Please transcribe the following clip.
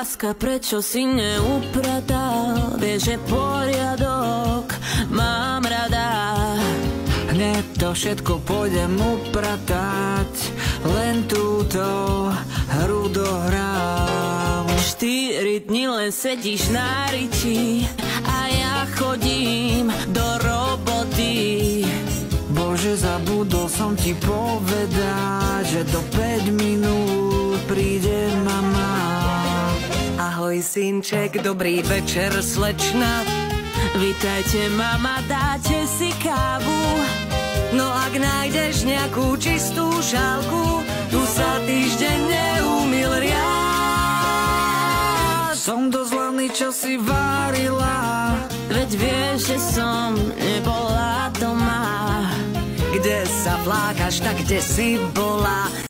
láska, prečo si neupratal? Vieš, že poriadok mám rada. Hneď to všetko pôjdem upratať, len túto hru dohrám. 4 dni len sedíš na riči a ja chodím do roboty. Bože, zabudol som ti povedať, že do 5 minút príde mama. Ahoj, synček, dobrý večer, slečna. Vítajte, mama, dáte si kávu? No ak nájdeš nejakú čistú šálku, tu sa týždeň neumyl riad. Som dosť hlavný, čo si varila, veď vieš, že som nebola doma. Kde sa flákaš, tak kde si bola?